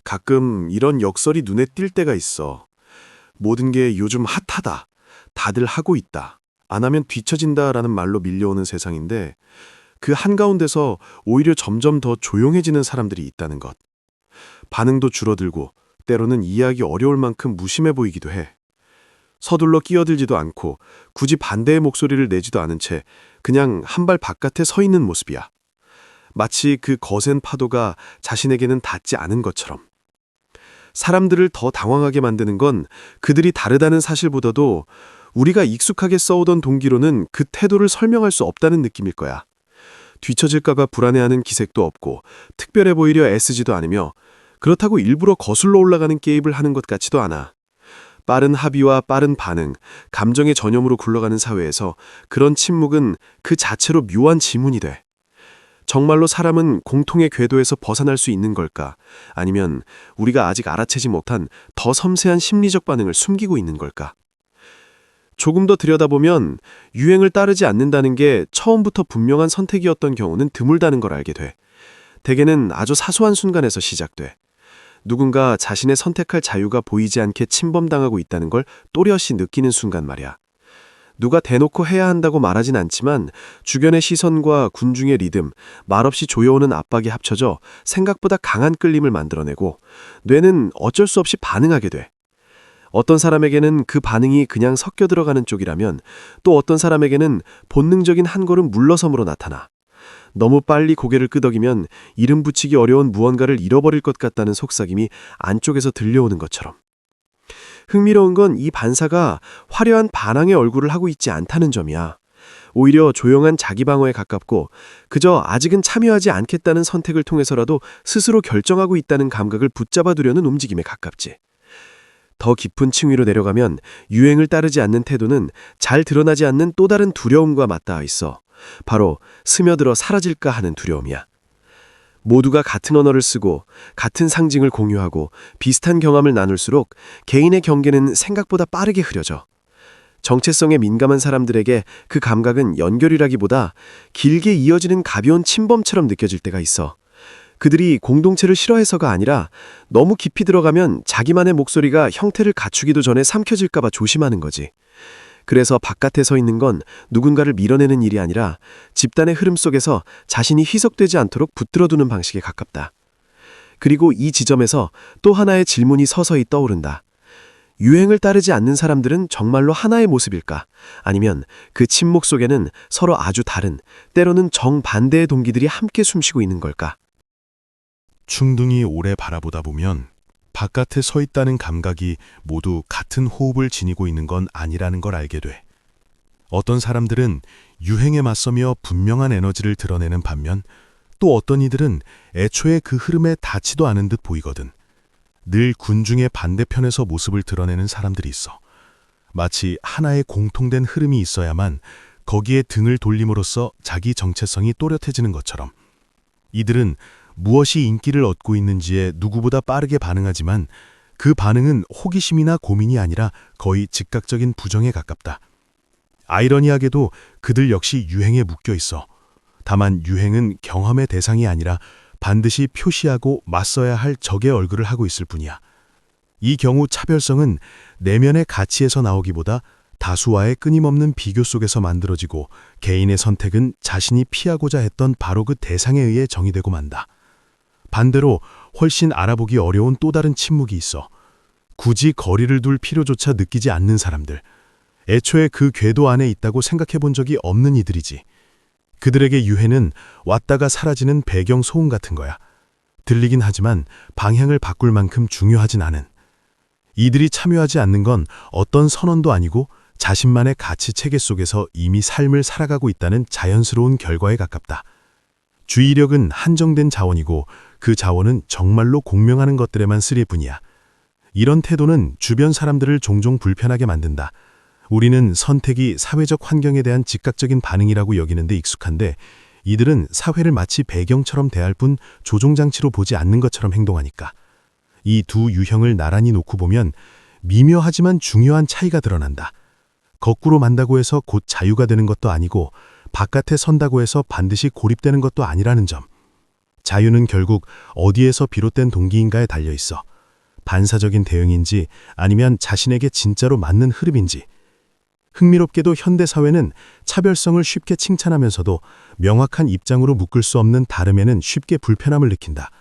가끔 이런 역설이 눈에 띌 때가 있어. 모든 게 요즘 핫하다. 다들 하고 있다. 안 하면 뒤처진다라는 말로 밀려오는 세상인데 그 한가운데서 오히려 점점 더 조용해지는 사람들이 있다는 것. 반응도 줄어들고 때로는 이해하기 어려울 만큼 무심해 보이기도 해. 서둘러 끼어들지도 않고 굳이 반대의 목소리를 내지도 않은 채 그냥 한 발 바깥에 서 있는 모습이야. 마치 그 거센 파도가 자신에게는 닿지 않은 것처럼. 사람들을 더 당황하게 만드는 건 그들이 다르다는 사실보다도 우리가 익숙하게 써오던 동기로는 그 태도를 설명할 수 없다는 느낌일 거야. 뒤처질까가 불안해하는 기색도 없고 특별해 보이려 애쓰지도 않으며 그렇다고 일부러 거슬러 올라가는 게임을 하는 것 같지도 않아. 빠른 합의와 빠른 반응, 감정의 전염으로 굴러가는 사회에서 그런 침묵은 그 자체로 묘한 지문이 돼. 정말로 사람은 공통의 궤도에서 벗어날 수 있는 걸까? 아니면 우리가 아직 알아채지 못한 더 섬세한 심리적 반응을 숨기고 있는 걸까? 조금 더 들여다보면 유행을 따르지 않는다는 게 처음부터 분명한 선택이었던 경우는 드물다는 걸 알게 돼. 대개는 아주 사소한 순간에서 시작돼. 누군가 자신의 선택할 자유가 보이지 않게 침범당하고 있다는 걸 또렷이 느끼는 순간 말이야. 누가 대놓고 해야 한다고 말하진 않지만 주변의 시선과 군중의 리듬, 말없이 조여오는 압박이 합쳐져 생각보다 강한 끌림을 만들어내고 뇌는 어쩔 수 없이 반응하게 돼. 어떤 사람에게는 그 반응이 그냥 섞여 들어가는 쪽이라면 또 어떤 사람에게는 본능적인 한 걸음 물러섬으로 나타나. 너무 빨리 고개를 끄덕이면 이름 붙이기 어려운 무언가를 잃어버릴 것 같다는 속삭임이 안쪽에서 들려오는 것처럼. 흥미로운 건 이 반사가 화려한 반항의 얼굴을 하고 있지 않다는 점이야. 오히려 조용한 자기 방어에 가깝고 그저 아직은 참여하지 않겠다는 선택을 통해서라도 스스로 결정하고 있다는 감각을 붙잡아두려는 움직임에 가깝지. 더 깊은 층위로 내려가면 유행을 따르지 않는 태도는 잘 드러나지 않는 또 다른 두려움과 맞닿아 있어. 바로 스며들어 사라질까 하는 두려움이야. 모두가 같은 언어를 쓰고 같은 상징을 공유하고 비슷한 경험을 나눌수록 개인의 경계는 생각보다 빠르게 흐려져. 정체성에 민감한 사람들에게 그 감각은 연결이라기보다 길게 이어지는 가벼운 침범처럼 느껴질 때가 있어. 그들이 공동체를 싫어해서가 아니라 너무 깊이 들어가면 자기만의 목소리가 형태를 갖추기도 전에 삼켜질까 봐 조심하는 거지. 그래서 바깥에 서 있는 건 누군가를 밀어내는 일이 아니라 집단의 흐름 속에서 자신이 희석되지 않도록 붙들어두는 방식에 가깝다. 그리고 이 지점에서 또 하나의 질문이 서서히 떠오른다. 유행을 따르지 않는 사람들은 정말로 하나의 모습일까? 아니면 그 침묵 속에는 서로 아주 다른, 때로는 정반대의 동기들이 함께 숨쉬고 있는 걸까? 충둥이 오래 바라보다 보면 바깥에 서 있다는 감각이 모두 같은 호흡을 지니고 있는 건 아니라는 걸 알게 돼. 어떤 사람들은 유행에 맞서며 분명한 에너지를 드러내는 반면 또 어떤 이들은 애초에 그 흐름에 닿지도 않은 듯 보이거든. 늘 군중의 반대편에서 모습을 드러내는 사람들이 있어. 마치 하나의 공통된 흐름이 있어야만 거기에 등을 돌림으로써 자기 정체성이 또렷해지는 것처럼. 이들은 무엇이 인기를 얻고 있는지에 누구보다 빠르게 반응하지만 그 반응은 호기심이나 고민이 아니라 거의 즉각적인 부정에 가깝다. 아이러니하게도 그들 역시 유행에 묶여 있어. 다만 유행은 경험의 대상이 아니라 반드시 표시하고 맞서야 할 적의 얼굴을 하고 있을 뿐이야. 이 경우 차별성은 내면의 가치에서 나오기보다 다수와의 끊임없는 비교 속에서 만들어지고 개인의 선택은 자신이 피하고자 했던 바로 그 대상에 의해 정의되고 만다. 반대로 훨씬 알아보기 어려운 또 다른 침묵이 있어. 굳이 거리를 둘 필요조차 느끼지 않는 사람들. 애초에 그 궤도 안에 있다고 생각해 본 적이 없는 이들이지. 그들에게 유행은 왔다가 사라지는 배경 소음 같은 거야. 들리긴 하지만 방향을 바꿀 만큼 중요하진 않은. 이들이 참여하지 않는 건 어떤 선언도 아니고 자신만의 가치 체계 속에서 이미 삶을 살아가고 있다는 자연스러운 결과에 가깝다. 주의력은 한정된 자원이고 그 자원은 정말로 공명하는 것들에만 쓰일 뿐이야. 이런 태도는 주변 사람들을 종종 불편하게 만든다. 우리는 선택이 사회적 환경에 대한 즉각적인 반응이라고 여기는데 익숙한데 이들은 사회를 마치 배경처럼 대할 뿐 조종장치로 보지 않는 것처럼 행동하니까. 이 두 유형을 나란히 놓고 보면 미묘하지만 중요한 차이가 드러난다. 거꾸로 만다고 해서 곧 자유가 되는 것도 아니고 바깥에 선다고 해서 반드시 고립되는 것도 아니라는 점. 자유는 결국 어디에서 비롯된 동기인가에 달려 있어. 반사적인 대응인지 아니면 자신에게 진짜로 맞는 흐름인지. 흥미롭게도 현대 사회는 차별성을 쉽게 칭찬하면서도 명확한 입장으로 묶을 수 없는 다름에는 쉽게 불편함을 느낀다.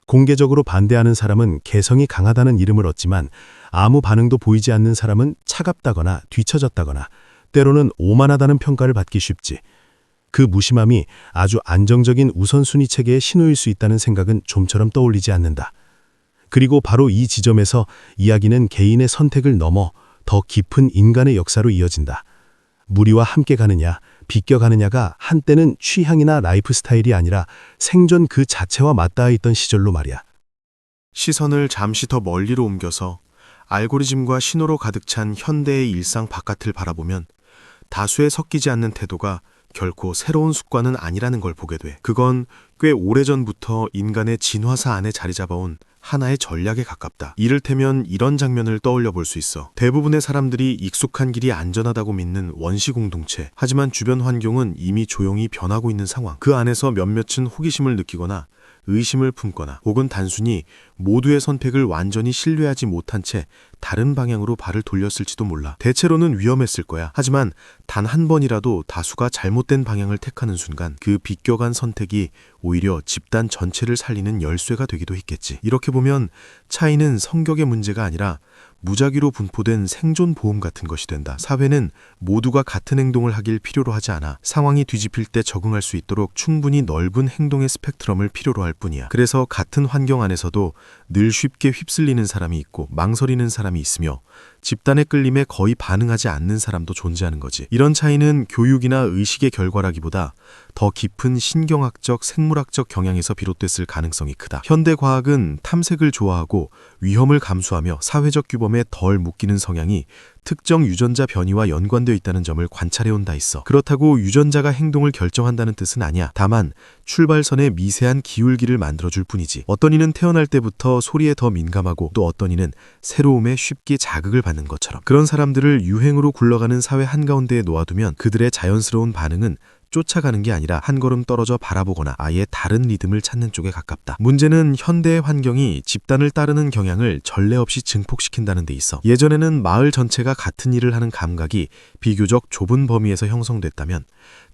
공개적으로 반대하는 사람은 개성이 강하다는 이름을 얻지만 아무 반응도 보이지 않는 사람은 차갑다거나 뒤처졌다거나 때로는 오만하다는 평가를 받기 쉽지. 그 무심함이 아주 안정적인 우선순위 체계의 신호일 수 있다는 생각은 좀처럼 떠올리지 않는다. 그리고 바로 이 지점에서 이야기는 개인의 선택을 넘어 더 깊은 인간의 역사로 이어진다. 무리와 함께 가느냐, 비껴가느냐가 한때는 취향이나 라이프 스타일이 아니라 생존 그 자체와 맞닿아 있던 시절로 말이야. 시선을 잠시 더 멀리로 옮겨서 알고리즘과 신호로 가득 찬 현대의 일상 바깥을 바라보면 다수에 섞이지 않는 태도가 결코 새로운 습관은 아니라는 걸 보게 돼. 그건 꽤 오래전부터 인간의 진화사 안에 자리 잡아온 하나의 전략에 가깝다. 이를테면 이런 장면을 떠올려 볼 수 있어. 대부분의 사람들이 익숙한 길이 안전하다고 믿는 원시 공동체. 하지만 주변 환경은 이미 조용히 변하고 있는 상황. 그 안에서 몇몇은 호기심을 느끼거나 의심을 품거나 혹은 단순히 모두의 선택을 완전히 신뢰하지 못한 채 다른 방향으로 발을 돌렸을지도 몰라. 대체로는 위험했을 거야. 하지만 단 한 번이라도 다수가 잘못된 방향을 택하는 순간 그 비껴간 선택이 오히려 집단 전체를 살리는 열쇠가 되기도 했겠지. 이렇게 보면 차이는 성격의 문제가 아니라 무작위로 분포된 생존 보험 같은 것이 된다. 사회는 모두가 같은 행동을 하길 필요로 하지 않아. 상황이 뒤집힐 때 적응할 수 있도록 충분히 넓은 행동의 스펙트럼을 필요로 할 뿐이야. 그래서 같은 환경 안에서도 늘 쉽게 휩쓸리는 사람이 있고 망설이는 사람이 있으며 집단의 끌림에 거의 반응하지 않는 사람도 존재하는 거지. 이런 차이는 교육이나 의식의 결과라기보다 더 깊은 신경학적, 생물학적 경향에서 비롯됐을 가능성이 크다. 현대 과학은 탐색을 좋아하고 위험을 감수하며 사회적 규범에 덜 묶이는 성향이 특정 유전자 변이와 연관되어 있다는 점을 관찰해온 다 있어. 그렇다고 유전자가 행동을 결정한다는 뜻은 아니야. 다만 출발선에 미세한 기울기를 만들어줄 뿐이지. 어떤 이는 태어날 때부터 소리에 더 민감하고 또 어떤 이는 새로움에 쉽게 자극을 받는 것처럼. 그런 사람들을 유행으로 굴러가는 사회 한가운데에 놓아두면 그들의 자연스러운 반응은 쫓아가는 게 아니라 한 걸음 떨어져 바라보거나 아예 다른 리듬을 찾는 쪽에 가깝다. 문제는 현대의 환경이 집단을 따르는 경향을 전례 없이 증폭시킨다는 데 있어. 예전에는 마을 전체가 같은 일을 하는 감각이 비교적 좁은 범위에서 형성됐다면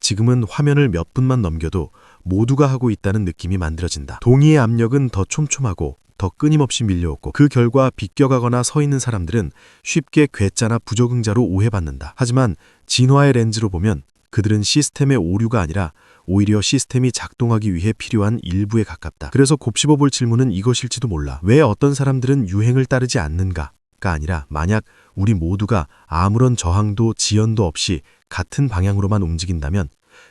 지금은 화면을 몇 분만 넘겨도 모두가 하고 있다는 느낌이 만들어진다. 동의의 압력은 더 촘촘하고 더 끊임없이 밀려오고 그 결과 비껴가거나 서 있는 사람들은 쉽게 괴짜나 부적응자로 오해받는다. 하지만 진화의 렌즈로 보면 그들은 시스템의 오류가 아니라 오히려 시스템이 작동하기 위해 필요한 일부에 가깝다. 그래서 곱씹어 볼 질문은 이것일지도 몰라. 왜 어떤 사람들은 유행을 따르지 않는가가 아니라 만약 우리 모두가 아무런 저항도 지연도 없이 같은 방향으로만 움직인다면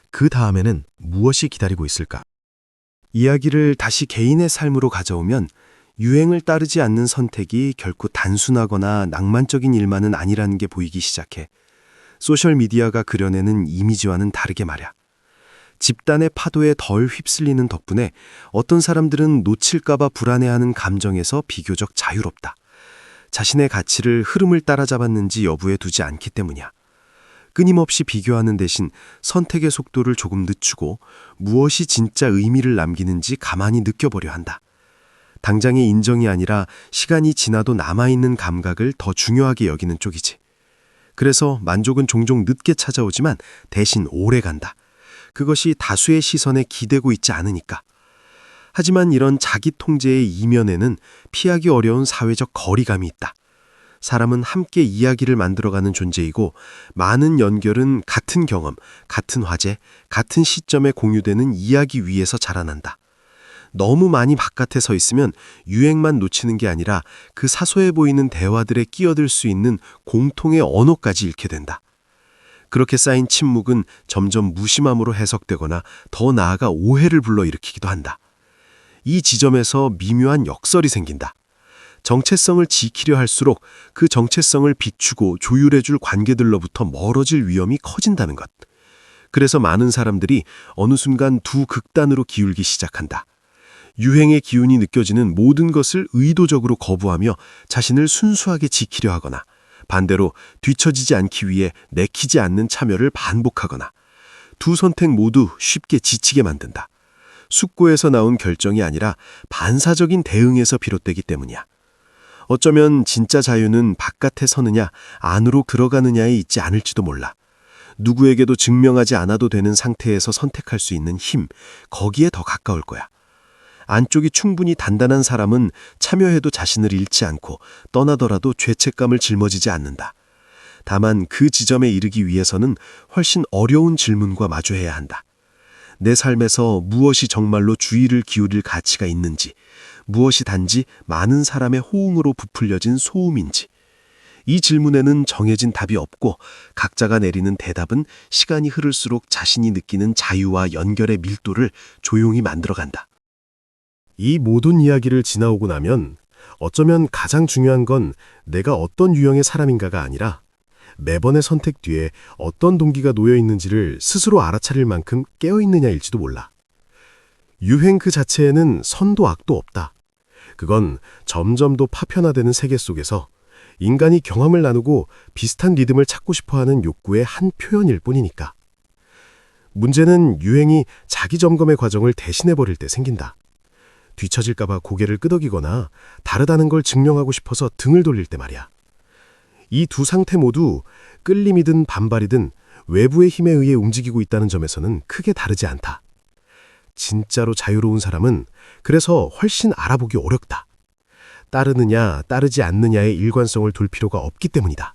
그 다음에는 무엇이 기다리고 있을까? 이야기를 다시 개인의 삶으로 가져오면 유행을 따르지 않는 선택이 결코 단순하거나 낭만적인 일만은 아니라는 게 보이기 시작해. 소셜미디어가 그려내는 이미지와는 다르게 말이야. 집단의 파도에 덜 휩쓸리는 덕분에 어떤 사람들은 놓칠까봐 불안해하는 감정에서 비교적 자유롭다. 자신의 가치를 흐름을 따라잡았는지 여부에 두지 않기 때문이야. 끊임없이 비교하는 대신 선택의 속도를 조금 늦추고 무엇이 진짜 의미를 남기는지 가만히 느껴보려 한다. 당장의 인정이 아니라 시간이 지나도 남아있는 감각을 더 중요하게 여기는 쪽이지. 그래서 만족은 종종 늦게 찾아오지만 대신 오래 간다. 그것이 다수의 시선에 기대고 있지 않으니까. 하지만 이런 자기 통제의 이면에는 피하기 어려운 사회적 거리감이 있다. 사람은 함께 이야기를 만들어가는 존재이고 많은 연결은 같은 경험, 같은 화제, 같은 시점에 공유되는 이야기 위에서 자라난다. 너무 많이 바깥에 서 있으면 유행만 놓치는 게 아니라 그 사소해 보이는 대화들에 끼어들 수 있는 공통의 언어까지 잃게 된다. 그렇게 쌓인 침묵은 점점 무심함으로 해석되거나 더 나아가 오해를 불러일으키기도 한다. 이 지점에서 미묘한 역설이 생긴다. 정체성을 지키려 할수록 그 정체성을 비추고 조율해줄 관계들로부터 멀어질 위험이 커진다는 것. 그래서 많은 사람들이 어느 순간 두 극단으로 기울기 시작한다. 유행의 기운이 느껴지는 모든 것을 의도적으로 거부하며 자신을 순수하게 지키려 하거나 반대로 뒤처지지 않기 위해 내키지 않는 참여를 반복하거나 두 선택 모두 쉽게 지치게 만든다. 숙고에서 나온 결정이 아니라 반사적인 대응에서 비롯되기 때문이야. 어쩌면 진짜 자유는 바깥에 서느냐, 안으로 들어가느냐에 있지 않을지도 몰라. 누구에게도 증명하지 않아도 되는 상태에서 선택할 수 있는 힘, 거기에 더 가까울 거야. 안쪽이 충분히 단단한 사람은 참여해도 자신을 잃지 않고 떠나더라도 죄책감을 짊어지지 않는다. 다만 그 지점에 이르기 위해서는 훨씬 어려운 질문과 마주해야 한다. 내 삶에서 무엇이 정말로 주의를 기울일 가치가 있는지, 무엇이 단지 많은 사람의 호응으로 부풀려진 소음인지. 이 질문에는 정해진 답이 없고 각자가 내리는 대답은 시간이 흐를수록 자신이 느끼는 자유와 연결의 밀도를 조용히 만들어간다. 이 모든 이야기를 지나오고 나면 어쩌면 가장 중요한 건 내가 어떤 유형의 사람인가가 아니라 매번의 선택 뒤에 어떤 동기가 놓여 있는지를 스스로 알아차릴 만큼 깨어있느냐일지도 몰라. 유행 그 자체에는 선도 악도 없다. 그건 점점 더 파편화되는 세계 속에서 인간이 경험을 나누고 비슷한 리듬을 찾고 싶어하는 욕구의 한 표현일 뿐이니까. 문제는 유행이 자기 점검의 과정을 대신해버릴 때 생긴다. 뒤처질까봐 고개를 끄덕이거나 다르다는 걸 증명하고 싶어서 등을 돌릴 때 말이야. 이 두 상태 모두 끌림이든 반발이든 외부의 힘에 의해 움직이고 있다는 점에서는 크게 다르지 않다. 진짜로 자유로운 사람은 그래서 훨씬 알아보기 어렵다. 따르느냐 따르지 않느냐의 일관성을 둘 필요가 없기 때문이다.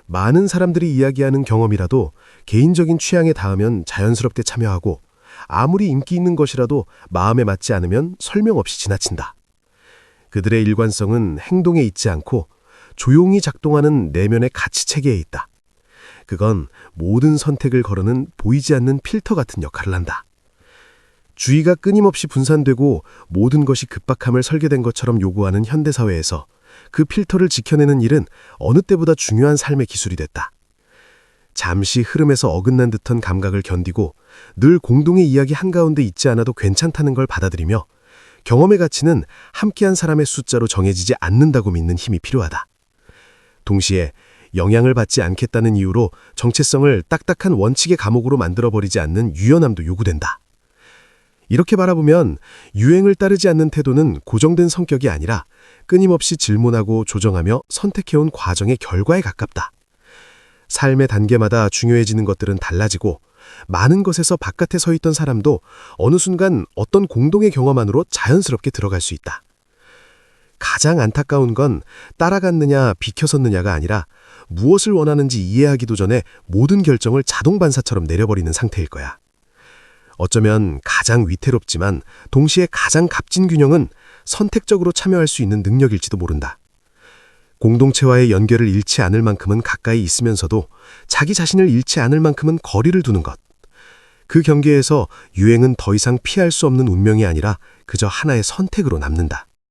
많은 사람들이 이야기하는 경험이라도 개인적인 취향에 닿으면 자연스럽게 참여하고 아무리 인기 있는 것이라도 마음에 맞지 않으면 설명 없이 지나친다. 그들의 일관성은 행동에 있지 않고 조용히 작동하는 내면의 가치체계에 있다. 그건 모든 선택을 거르는 보이지 않는 필터 같은 역할을 한다. 주의가 끊임없이 분산되고 모든 것이 급박함을 설계된 것처럼 요구하는 현대사회에서 그 필터를 지켜내는 일은 어느 때보다 중요한 삶의 기술이 됐다. 잠시 흐름에서 어긋난 듯한 감각을 견디고 늘 공동의 이야기 한가운데 있지 않아도 괜찮다는 걸 받아들이며 경험의 가치는 함께한 사람의 숫자로 정해지지 않는다고 믿는 힘이 필요하다. 동시에 영향을 받지 않겠다는 이유로 정체성을 딱딱한 원칙의 감옥으로 만들어버리지 않는 유연함도 요구된다. 이렇게 바라보면 유행을 따르지 않는 태도는 고정된 성격이 아니라 끊임없이 질문하고 조정하며 선택해온 과정의 결과에 가깝다. 삶의 단계마다 중요해지는 것들은 달라지고 많은 것에서 바깥에 서 있던 사람도 어느 순간 어떤 공동의 경험 안으로 자연스럽게 들어갈 수 있다. 가장 안타까운 건 따라갔느냐 비켜섰느냐가 아니라 무엇을 원하는지 이해하기도 전에 모든 결정을 자동 반사처럼 내려버리는 상태일 거야. 어쩌면 가장 위태롭지만 동시에 가장 값진 균형은 선택적으로 참여할 수 있는 능력일지도 모른다. 공동체와의 연결을 잃지 않을 만큼은 가까이 있으면서도 자기 자신을 잃지 않을 만큼은 거리를 두는 것. 그 경계에서 유행은 더 이상 피할 수 없는 운명이 아니라 그저 하나의 선택으로 남는다.